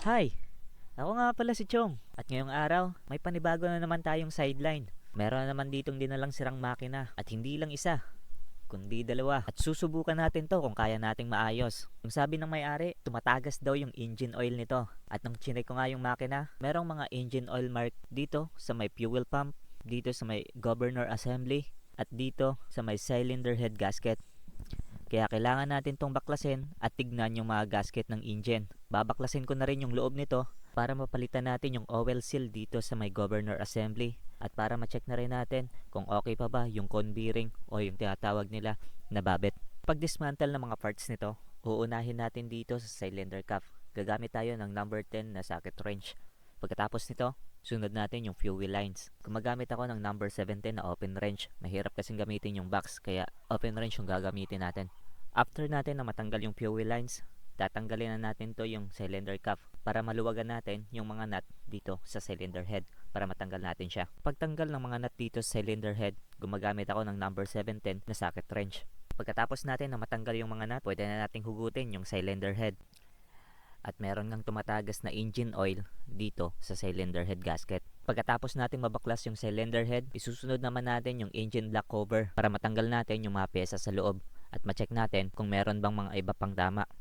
Hi! Ako nga pala si Chong. At ngayong araw, may panibago na naman tayong sideline. Meron na naman ditong dinalang sirang makina. At hindi lang isa, kundi dalawa. At susubukan natin to kung kaya nating maayos. Yung sabi ng may-ari, tumatagas daw yung engine oil nito. At nung chinek ko nga yung makina, merong mga engine oil mark dito sa may fuel pump, dito sa may governor assembly, at dito sa may cylinder head gasket. Kaya kailangan natin tong baklasin at tignan yung mga gasket ng engine. Babaklasin ko na rin yung loob nito para mapalitan natin yung oil seal dito sa may governor assembly at para ma-check na rin natin kung okay pa ba yung cone bearing o yung tinatawag nila na babet. Pag dismantle ng mga parts nito, uunahin natin dito sa cylinder cuff. Gagamit tayo ng number 10 na socket wrench. Pagkatapos nito, sunod natin yung fuel lines. Gumagamit ako ng number 17 na open wrench. Mahirap kasing gamitin yung box kaya open wrench yung gagamitin natin. After natin na matanggal yung fuel lines, tatanggalin na natin to yung cylinder cuff para maluwagan natin yung mga nut dito sa cylinder head para matanggal natin siya. Pagtanggal ng mga nut dito sa cylinder head, gumagamit ako ng number 710 na socket wrench. Pagkatapos natin na matanggal yung mga nut, pwede na nating hugutin yung cylinder head. At meron ngang tumatagas na engine oil dito sa cylinder head gasket. Pagkatapos natin mabaklas yung cylinder head, isusunod naman natin yung engine block cover para matanggal natin yung mga pyesa sa loob at ma-check natin kung meron bang mga iba pang tama para